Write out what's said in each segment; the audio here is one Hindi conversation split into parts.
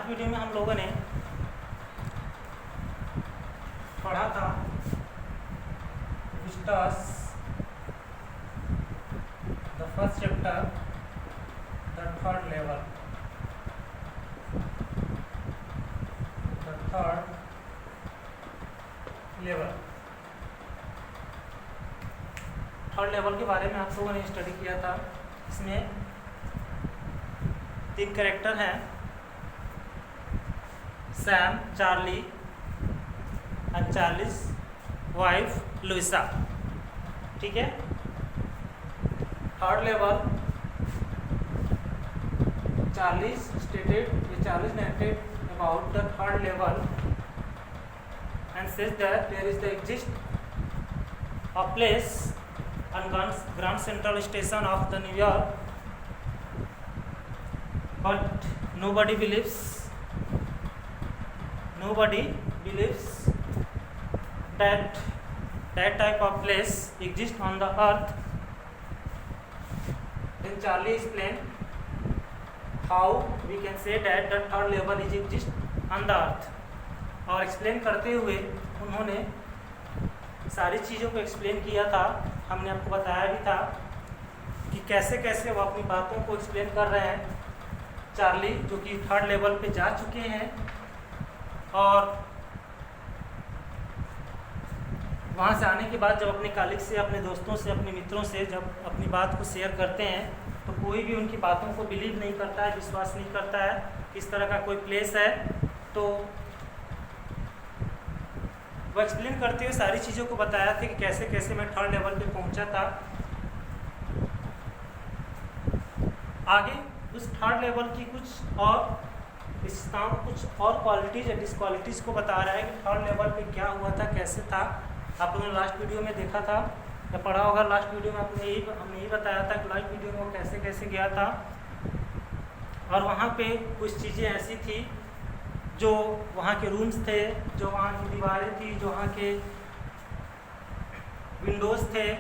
लास्ट वीडियो में हम लोगों ने पढ़ा था Vistas the first chapter the third level third level के बारे में आप लोगों ने स्टडी किया था। इसमें 3 कैरेक्टर हैं, Sam, Charlie and Charlie's wife Louisa. ठीक है। Third level, Charlie's narrated about the third level and says that there is the exist a place on Grand Central Station of the New York, but nobody believes that type of place exists on the earth. Then Charlie explained how we can say that the third level is exist on the earth. और एक्सप्लेन करते हुए उन्होंने सारी चीज़ों को एक्सप्लेन किया था। हमने आपको बताया भी था कि कैसे कैसे वो अपनी बातों को एक्सप्लेन कर रहे हैं। चार्ली जो कि थर्ड लेवल पे जा चुके हैं और वहाँ से आने के बाद जब अपने कलीग से, अपने दोस्तों से, अपने मित्रों से जब अपनी बात को शेयर करते हैं तो कोई भी उनकी बातों को बिलीव नहीं करता है, विश्वास नहीं करता है। इस तरह का कोई प्लेस है तो वो एक्सप्लेन करते हुए सारी चीज़ों को बताया था कि कैसे कैसे मैं थर्ड लेवल पे पहुंचा था। आगे उस थर्ड लेवल की कुछ और विशेषताओं, कुछ और क्वालिटीज़ या डिसक्वालिटीज़ को बता रहा है कि थर्ड लेवल पे क्या हुआ था, कैसे था। आप लोगों ने लास्ट वीडियो में देखा था या पढ़ा होगा। लास्ट वीडियो में हमने यही बताया था कि लास्ट वीडियो में वो कैसे कैसे गया था और वहाँ पे कुछ चीज़ें ऐसी थी जो वहाँ के रूम्स थे, जो वहाँ की दीवारें थी, जो वहाँ के विंडोज़ थे,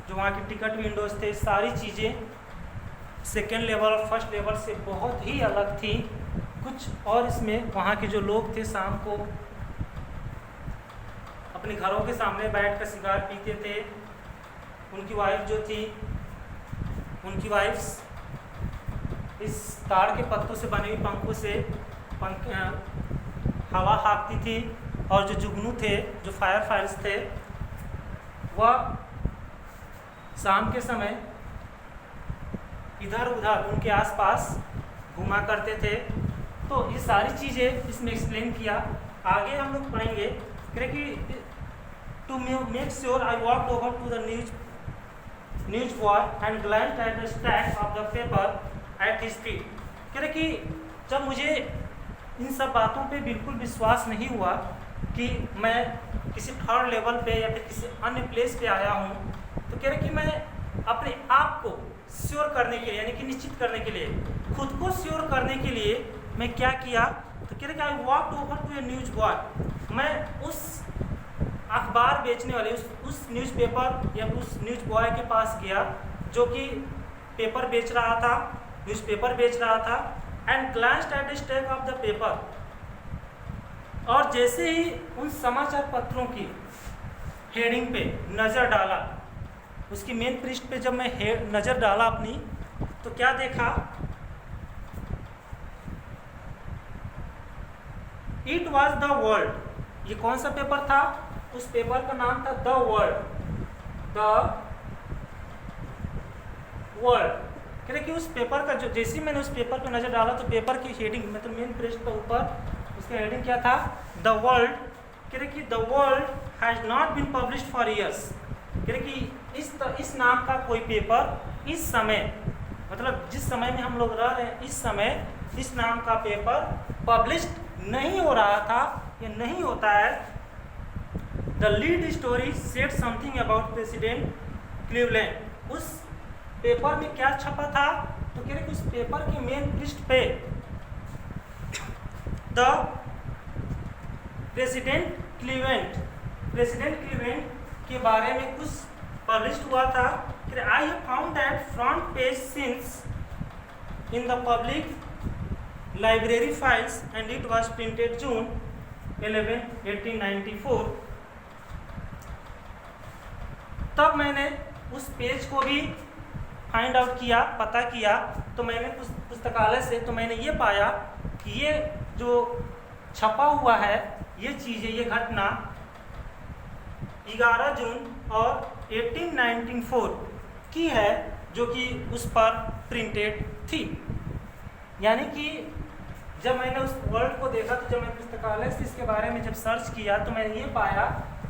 जो वहाँ की टिकट विंडोज़ थे, सारी चीज़ें सेकेंड लेवल और फर्स्ट लेवल से बहुत ही अलग थी। कुछ और इसमें वहाँ के जो लोग थे शाम को अपने घरों के सामने बैठकर सिगार पीते थे। उनकी वाइफ जो थी, उनकी वाइफ्स इस ताड़ के पत्तों से बने हुए पंखों से हवा हाँकती थी और जो जुगनू थे, जो फायर्स थे, वह शाम के समय इधर उधर उनके आसपास घुमा करते थे। तो ये सारी चीज़ें इसमें एक्सप्लेन किया। आगे हम लोग पढ़ेंगे कि to make sure I walked over to the news boy and glanced at the stack of the paper at his feet. कह रहे कि जब मुझे इन सब बातों पे बिल्कुल विश्वास नहीं हुआ कि मैं किसी थर्ड लेवल पे या फिर किसी अन्य प्लेस पे आया हूँ, तो कह रहे कि मैं अपने आप को श्योर करने के लिए, यानी कि निश्चित करने के लिए, खुद को श्योर करने के लिए मैं क्या किया, तो कह रहे कि I walked over to a news boy. मैं उस अखबार बेचने वाले, उस न्यूज़पेपर या उस न्यूज बॉय के पास गया जो कि पेपर बेच रहा था, न्यूज़पेपर बेच रहा था। And glanced eight the stack of the paper, और जैसे ही उन समाचार पत्रों की हेडिंग पे नज़र डाला, उसकी मेन पृष्ठ पे जब मैं नज़र डाला अपनी, तो क्या देखा, इट वॉज द वर्ल्ड। ये कौन सा पेपर था? उस पेपर का नाम था द वर्ल्ड। कह रहे कि उस पेपर का जो, जैसे ही मैंने उस पेपर पे नज़र डाला तो पेपर की हेडिंग, मतलब मेन पृष्ठ पर ऊपर उसका हेडिंग क्या था? The World. कह रहे कि the World has not been published for years. कह रहे कि इस नाम का कोई पेपर इस समय, मतलब जिस समय में हम लोग रह रहे हैं, इस समय इस नाम का पेपर पब्लिश्ड नहीं हो रहा था या नहीं होता है। The lead story said something about president Cleveland. उस पेपर में क्या छपा था? तो कह रहे कि उस पेपर के मेन पृष्ठ पे द प्रेसिडेंट क्लीवेंट के बारे में कुछ पब्लिश हुआ था। I have found that front page scenes in the public library files and it was printed June 11, 1894. तब मैंने उस पेज को भी फाइंड आउट किया, पता किया, तो मैंने पुस्तकालय से तो मैंने ये पाया कि ये जो छपा हुआ है ये चीज़ें, ये घटना 11 जून और 1894 की है, जो कि उस पर प्रिंटेड थी। यानी कि जब मैंने उस वर्ड को देखा, तो जब मैं पुस्तकालय से इसके बारे में जब सर्च किया तो मैंने ये पाया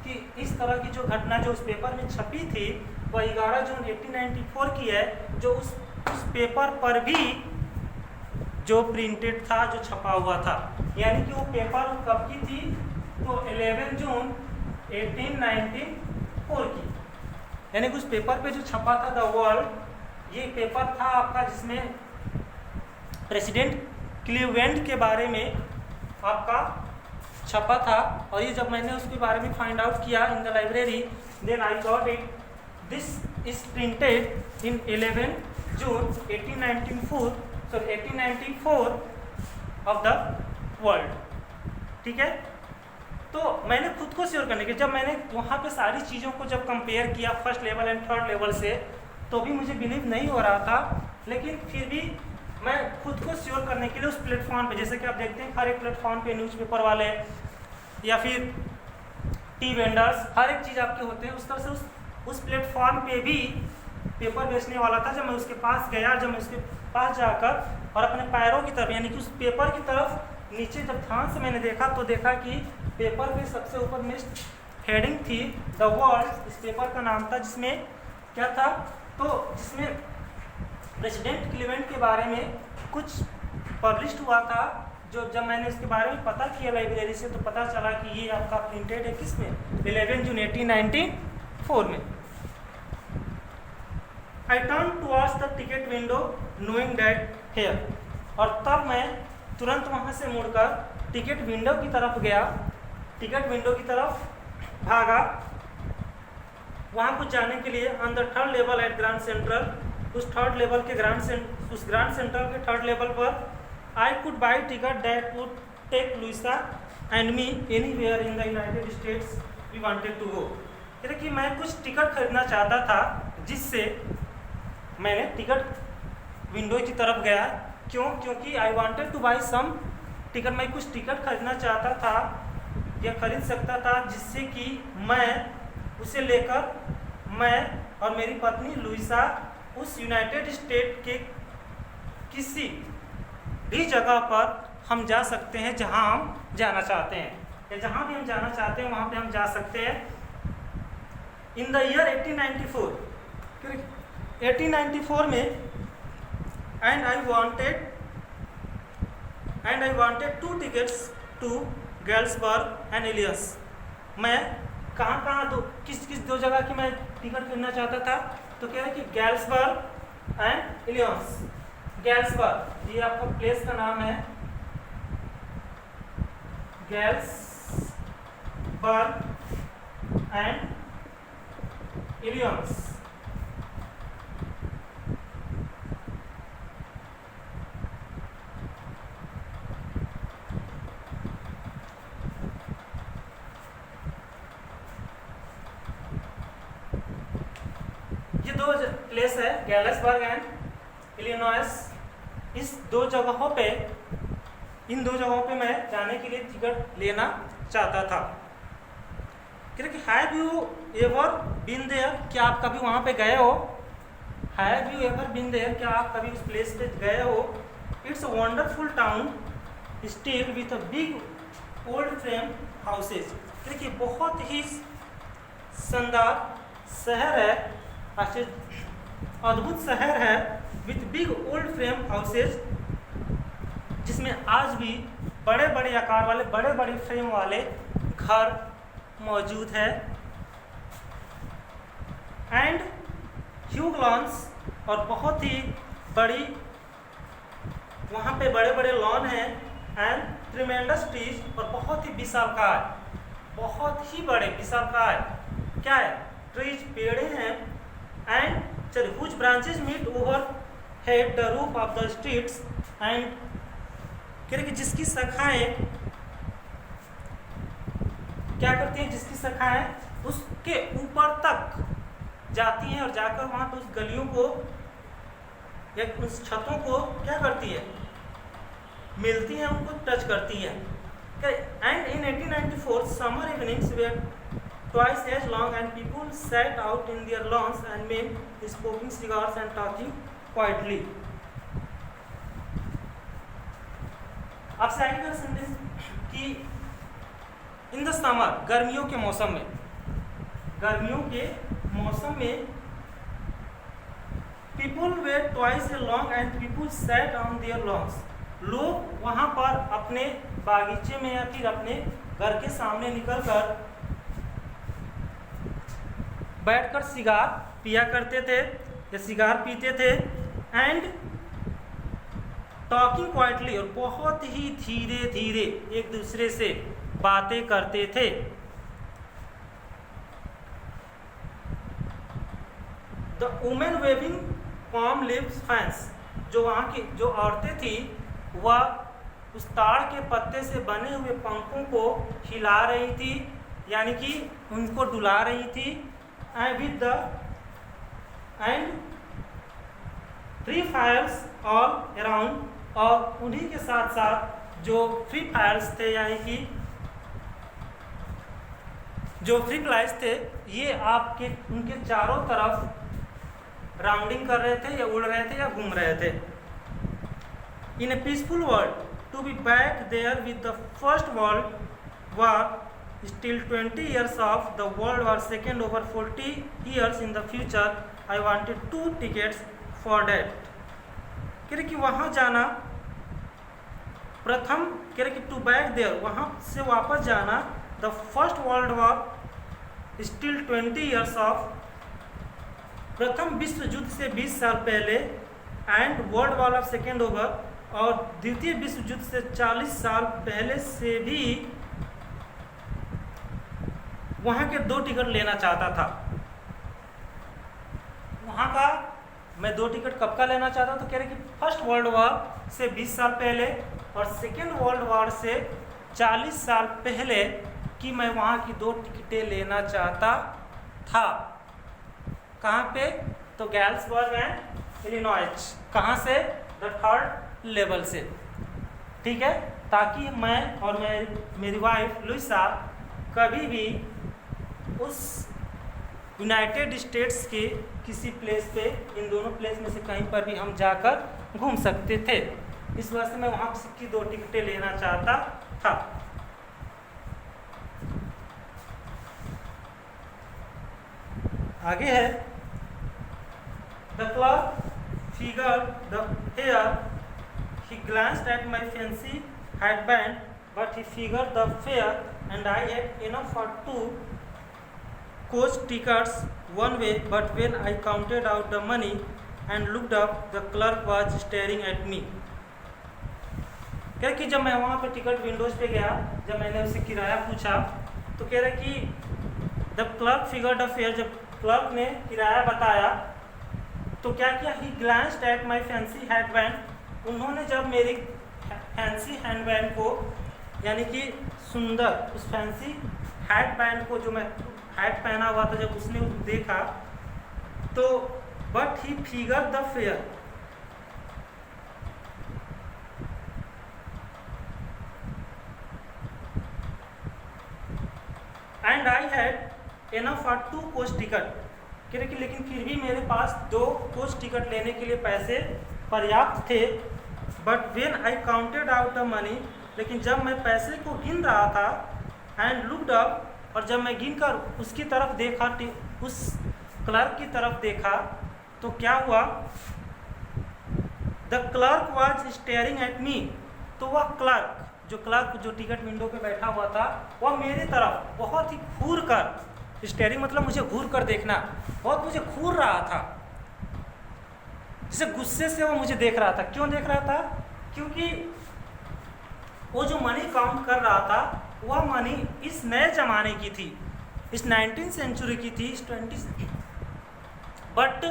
कि इस तरह की जो घटना जो उस पेपर में छपी थी वह 11 जून 1894 की है, जो उस पेपर पर भी जो प्रिंटेड था, जो छपा हुआ था। यानी कि वो पेपर कब की थी, तो 11 जून 1894 की। यानी कि उस पेपर पे जो छपा था द वर्ल्ड, ये पेपर था आपका जिसमें प्रेसिडेंट क्लीवेलैंड के बारे में आपका छपा था। और ये जब मैंने उसके बारे में फाइंड आउट किया in the library, then I got it, this is printed in 11 June 1894 of the World. ठीक है, तो मैंने खुद को श्योर करने के, जब मैंने वहाँ पे सारी चीज़ों को जब कंपेयर किया first level and third level से, तो भी मुझे बिलीव नहीं हो रहा था। लेकिन फिर भी मैं खुद को श्योर करने के लिए उस प्लेटफॉर्म पे, जैसे कि आप देखते हैं हर एक प्लेटफॉर्म पे न्यूज़पेपर वाले या फिर टी वेंडर्स, हर एक चीज़ आपके होते हैं, उस तरह से उस प्लेटफॉर्म पे भी पेपर बेचने वाला था। जब मैं उसके पास गया, जब मैं उसके पास जाकर और अपने पैरों की तरफ, यानी कि उस पेपर की तरफ नीचे जब ध्यान से मैंने देखा, तो देखा कि पेपर पे सबसे ऊपर में हेडिंग थी द वर्ल्ड। इस पेपर का नाम था, जिसमें क्या था, तो जिसमें प्रेसिडेंट क्लीवेलैंड के बारे में कुछ पब्लिश हुआ था। जो जब मैंने इसके बारे में पता किया लाइब्रेरी से, तो पता चला कि ये आपका प्रिंटेड है किसमें, 11 जून 1894 में। I turn towards the ticket window knowing that here, और तब मैं तुरंत वहाँ से मुड़कर टिकट विंडो की तरफ गया, टिकट विंडो की तरफ भागा। वहाँ कुछ जाने के लिए on the third level at Grand Central, उस थर्ड लेवल के ग्रांड सेंट्रल के थर्ड लेवल पर I could buy ticket that would take Louisa and me anywhere in the United States we wanted to go. कहते कि मैं कुछ टिकट खरीदना चाहता था, जिससे मैंने टिकट विंडो की तरफ गया। क्यों? क्योंकि I wanted to buy some ticket, मैं कुछ टिकट खरीदना चाहता था या खरीद सकता था, जिससे कि मैं उसे लेकर मैं और मेरी पत्नी लुइसा उस यूनाइटेड स्टेट के किसी भी जगह पर हम जा सकते हैं जहां हम जाना चाहते हैं, या जहां भी हम जाना चाहते हैं वहां पे हम जा सकते हैं। इन द ईयर 1894 में and I wanted 2 tickets to Galesburg and Illinois. मैं कहाँ किस दो जगह की मैं टिकट खरीदना चाहता था, तो कह रहे कि गैल्सबर्ग एंड इलियस। गैल्सबर्ग ये आपका प्लेस का नाम है, गैल्सबर्ग एंड इलियस। ये दो प्लेस है, गैल्सबर्ग एंड इलिनॉइस। इस दो जगहों पे, इन दो जगहों पे मैं जाने के लिए टिकट लेना चाहता था। क्योंकि have you ever been there, क्या आप कभी वहाँ पे गए हो? Have you ever been there, क्या आप कभी उस प्लेस पे गए हो? It's a wonderful town still with a big old frame houses. क्योंकि बहुत ही शानदार शहर है, अद्भुत शहर है, with big old frame houses, जिसमें आज भी बड़े बड़े आकार वाले, बड़े बड़े फ्रेम वाले घर मौजूद है। एंड ह्यूज लॉन्स, और बहुत ही बड़ी वहाँ पे बड़े बड़े लॉन हैं। एंड ट्रिमेंडस ट्रीज, और बहुत ही विशालकाय, बहुत ही बड़े विशालकाय क्या है, ट्रीज पेड़े हैं। And whose branches meet overhead the roof of the streets and कह रहे कि जिसकी शाखाएं क्या करती हैं, जिसकी शाखाएं उसके ऊपर तक जाती हैं और जाकर वहां पे उस गलियों को या उस छतों को क्या करती है, मिलती हैं, उनको टच करती है। And in 1894 summer evenings were twice as long and people sat out in their lawns and men smoking cigars and talking quietly. आपसे आगे का सेंटेंस कि इन द समर, गर्मियों के मौसम में, गर्मियों के मौसम में people were twice as long and people sat on their lawns. लोग वहाँ पर अपने बागीचे में या फिर अपने घर के सामने निकलकर बैठकर सिगार पिया करते थे या सिगार पीते थे। एंड टॉकिंग क्वाइटली, और बहुत ही धीरे धीरे एक दूसरे से बातें करते थे। The women waving palm leaves fans, जो वहाँ की जो औरतें थी वह उस ताड़ के पत्ते से बने हुए पंखों को हिला रही थी, यानी कि उनको डुला रही थी। And with the and free fires all around, और उन्हीं के साथ साथ जो फ्री फायर्स थे, यानी कि जो फ्री फ्लाइज थे, ये आपके उनके चारों तरफ राउंडिंग कर रहे थे या उड़ रहे थे या घूम रहे थे। In a peaceful world to be back there with the first world war still 20 years of the World War II over 40 years in the future, I wanted 2 tickets for that. कह रहे कि वहाँ जाना, प्रथम कह रहे कि टू बैक देयर, वहाँ से वापस जाना, the first world war still 20 years of, प्रथम विश्व युद्ध से 20 साल पहले, and world war of second over, और द्वितीय विश्व युद्ध से 40 साल पहले से भी वहाँ के 2 टिकट लेना चाहता था। वहाँ का मैं 2 टिकट कब का लेना चाहता, तो कह रहे कि फर्स्ट वर्ल्ड वॉर से 20 साल पहले और सेकेंड वर्ल्ड वॉर से 40 साल पहले कि मैं वहाँ की 2 टिकटें लेना चाहता था। कहाँ पे, तो गैल्सबर्ग एंड इलिनॉइस। कहाँ से, द 3rd लेवल से, ठीक है, ताकि मैं और मेरी वाइफ लुइसा कभी भी उस यूनाइटेड स्टेट्स के किसी प्लेस पे, इन दोनों प्लेस में से कहीं पर भी हम जाकर घूम सकते थे। इस वजह से मैं वहाँ की 2 टिकटें लेना चाहता था। आगे है, the clerk figured the fair, he glanced at my fancy headband but he figured the fair and I had enough for 2 coach tickets one way, but when I counted out the money and looked up, the clerk was staring at me. क्या कि जब मैं वहाँ पे टिकट विंडोज पे गया, जब मैंने उससे किराया पूछा, तो कह रहा कि जब क्लर्क फिगर द फेयर, जब क्लर्क ने किराया बताया, तो क्या किया, ही glanced at my fancy handband, उन्होंने जब मेरी फैंसी हैंडबैंड को, यानी कि सुंदर उस फैंसी हैंडबैंड को, जो मैं हैट पहना हुआ था, जब उसने देखा, तो but he figure the fair, and I had enough for 2 coach ticket, कह रहे कि लेकिन फिर भी मेरे पास 2 कोच टिकट लेने के लिए पैसे पर्याप्त थे। But when I counted out the money, लेकिन जब मैं पैसे को गिन रहा था, एंड लुक्ड अप, और जब मैं गिनकर उसकी तरफ देखा, उस क्लर्क की तरफ देखा, तो क्या हुआ, the clerk was staring at me, तो वह क्लर्क, जो टिकट विंडो पे बैठा हुआ था, वह मेरी तरफ बहुत ही घूर कर, स्टेयरिंग मतलब मुझे घूर कर देखना, बहुत मुझे घूर रहा था, जैसे गुस्से से वो मुझे देख रहा था। क्यों देख रहा था, क्योंकि वो जो मनी काउंट कर रहा था, वह मनी इस नए ज़माने की थी, इस 19th सेंचुरी की थी, इस 20, बट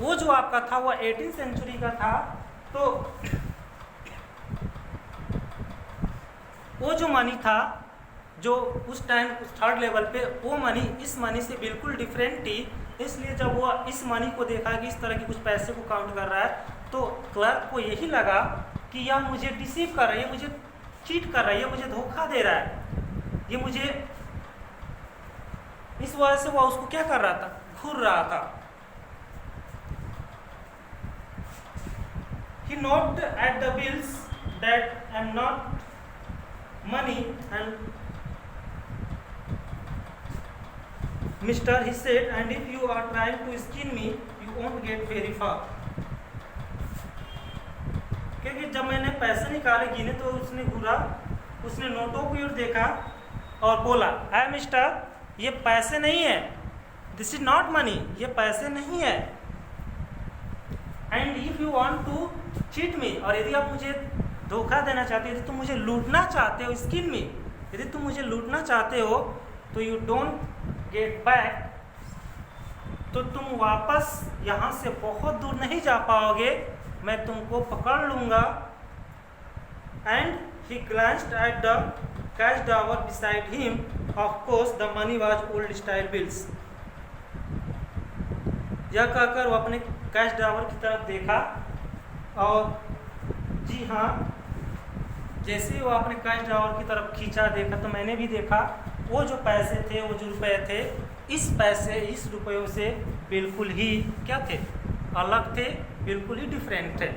वो जो आपका था वह 18th सेंचुरी का था। तो वो जो मनी था जो उस टाइम उस थर्ड लेवल पे, वो मनी इस मनी से बिल्कुल डिफरेंट थी। इसलिए जब वो इस मनी को देखा कि इस तरह के कुछ पैसे को काउंट कर रहा है, तो क्लर्क को यही लगा कि यह मुझे डिसीव कर रहा है, ये मुझे चीट कर रहा है, ये मुझे धोखा दे रहा है, ये मुझे, इस वजह से वह उसको क्या कर रहा था, घूर रहा था। He knocked at the bills that am not money and Mister, he said, and if you are trying to skin me, you won't get very far. क्योंकि जब मैंने पैसे निकाले गिने तो उसने घूरा, उसने नोटों की ओर देखा और बोला, है मिस्टर, ये पैसे नहीं है, दिस इज नॉट मनी, ये पैसे नहीं है। And if you want to cheat me, और यदि आप मुझे धोखा देना चाहते हो, यदि तुम मुझे लूटना चाहते हो स्किन में, यदि तुम मुझे लूटना चाहते हो, तो यू डोंट गेट बैक, तो तुम वापस यहाँ से बहुत दूर नहीं जा पाओगे, मैं तुमको पकड़ लूँगा। And he glanced at the cash drawer beside him. Of course, the money was old style bills. यह कहकर वो अपने कैश ड्रावर की तरफ देखा, और जी हाँ, जैसे ही वो अपने कैश ड्रावर की तरफ खींचा, देखा, तो मैंने भी देखा, वो जो पैसे थे, वो जो रुपए थे, इस पैसे, इस रुपयों से बिल्कुल ही क्या थे, अलग थे, बिल्कुल ही डिफरेंट थे।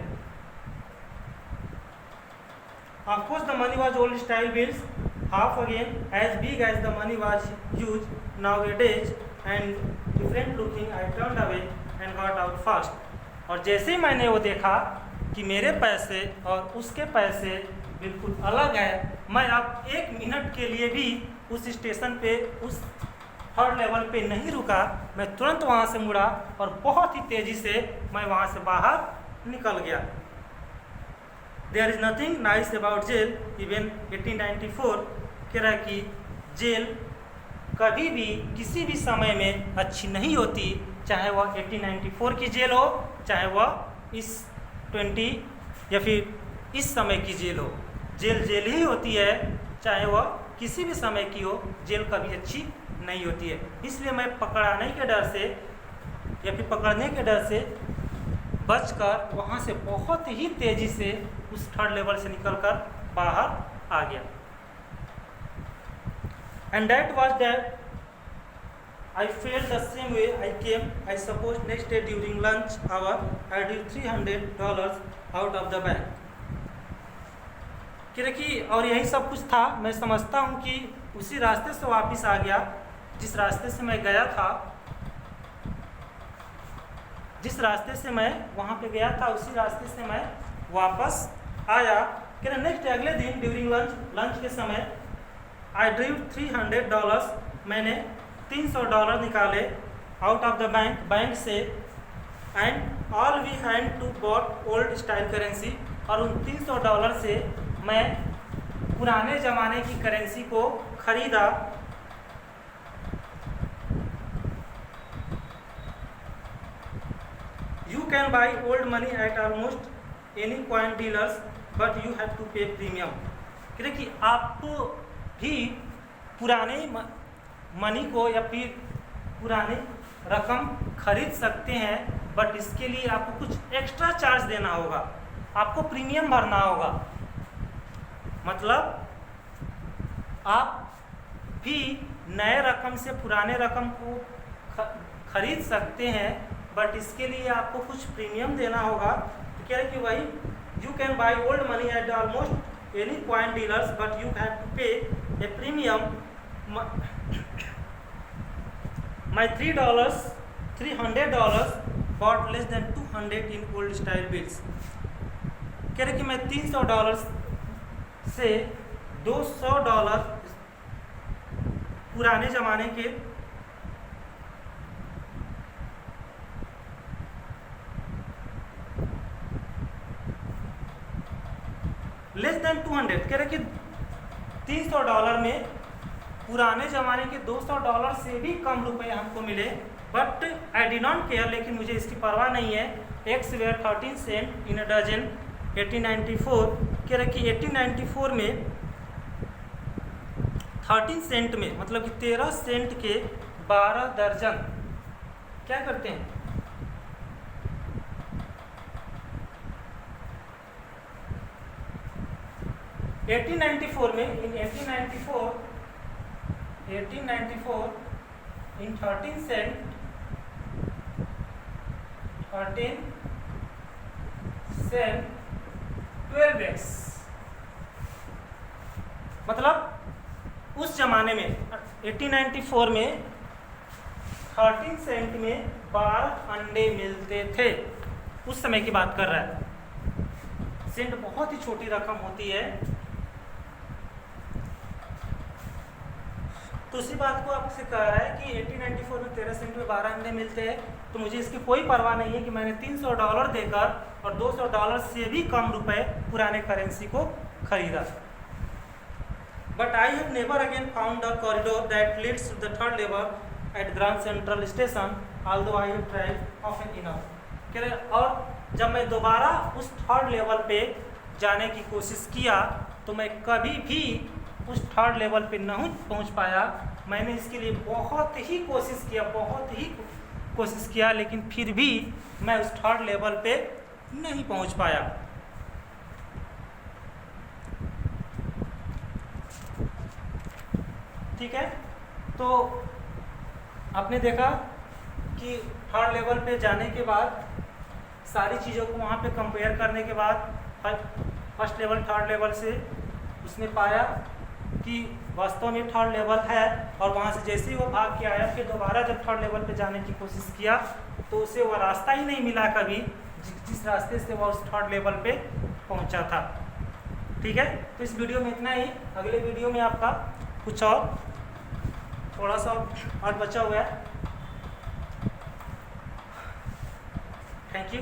Of course, the money was old style bills, half again as big as the money was used nowadays and different looking. I turned away and got out fast. और जैसे ही मैंने वो देखा कि मेरे पैसे और उसके पैसे बिल्कुल अलग है, मैं अब 1 मिनट के लिए भी उस स्टेशन पे, उस थर्ड लेवल पे नहीं रुका, मैं तुरंत वहाँ से मुड़ा और बहुत ही तेज़ी से मैं वहाँ से बाहर निकल गया। There is nothing nice about jail even 1894, कह रहा है कि जेल कभी भी किसी भी समय में अच्छी नहीं होती, चाहे वह 1894 की जेल हो, चाहे वह इस 20 या फिर इस समय की जेल हो। जेल जेल ही होती है, चाहे वह किसी भी समय की हो, जेल कभी अच्छी नहीं होती है। इसलिए मैं पकड़ाने के डर से या फिर पकड़ने के डर से बचकर वहाँ से बहुत ही तेज़ी से उस थर्ड लेवल से निकलकर बाहर आ गया। And that was that I felt the same way I came. I suppose next day during lunch hour I drew $300 out of the bank. क्योंकि और यही सब कुछ था। मैं समझता हूँ कि उसी रास्ते से वापस आ गया जिस रास्ते से मैं गया था, जिस रास्ते से मैं वहाँ पे गया था, उसी रास्ते से मैं वापस आया। कि नेक्स्ट अगले दिन ड्यूरिंग लंच के समय आई ड्रीव $300, मैंने $300 निकाले आउट ऑफ द बैंक से। And all we had to bought old style currency, और उन $300 से मैं पुराने ज़माने की करेंसी को खरीदा। You can buy old money at almost any coin dealers but you have to pay premium. क्योंकि आपको भी पुराने मनी को या फिर पुरानी रकम खरीद सकते हैं, बट इसके लिए आपको कुछ एक्स्ट्रा चार्ज देना होगा, आपको प्रीमियम भरना होगा। मतलब आप भी नए रकम से पुराने रकम को खरीद सकते हैं, बट इसके लिए आपको कुछ प्रीमियम देना होगा। तो क्या है कि वही you can buy old money at almost any coin dealers but you have to pay a premium. My $300 bought less than 200 in old style bills। कह रहे कि मैं $300 से $200 पुराने ज़माने के लेस देन 200, कह रहे कि $300 में पुराने ज़माने के $200 से भी कम रुपए हमको मिले। But I did not care, लेकिन मुझे इसकी परवाह नहीं है। Eggs were 13 cents in a dozen 1894। कह रहे कि 1894 में 13 सेंट में, मतलब कि 13 सेंट के 12 दर्जन क्या करते हैं, इन 1894 इन 13 सेंट 12 एक्स, मतलब उस जमाने में 1894 में 13 सेंट में 12 अंडे मिलते थे, उस समय की बात कर रहा है। सेंट बहुत ही छोटी रकम होती है, तो उसी बात को आपसे कह रहा है कि 1894 में 13 सेंट में 12 अंडे मिलते हैं, तो मुझे इसकी कोई परवाह नहीं है कि मैंने $300 देकर और $200 से भी कम रुपए पुराने करेंसी को खरीदा। But I have never again found a corridor that leads to the third level at Grand Central station, although I have tried often enough. कह रहे और जब मैं दोबारा उस थर्ड लेवल पे जाने की कोशिश किया तो मैं कभी भी उस थर्ड लेवल पे नहीं पहुंच पाया। मैंने इसके लिए बहुत ही कोशिश किया, लेकिन फिर भी मैं उस थर्ड लेवल पे नहीं पहुंच पाया। ठीक है, तो आपने देखा कि थर्ड लेवल पे जाने के बाद सारी चीज़ों को वहाँ पे कंपेयर करने के बाद फर्स्ट लेवल थर्ड लेवल से उसने पाया कि वास्तव में थर्ड लेवल है, और वहाँ से जैसे ही वो भाग के आया फिर दोबारा जब थर्ड लेवल पे जाने की कोशिश किया तो उसे वो रास्ता ही नहीं मिला कभी जिस रास्ते से वो उस थर्ड लेवल पे पहुँचा था। ठीक है, तो इस वीडियो में इतना ही। अगले वीडियो में आपका कुछ और थोड़ा सा और बचा हुआ है। Thank you.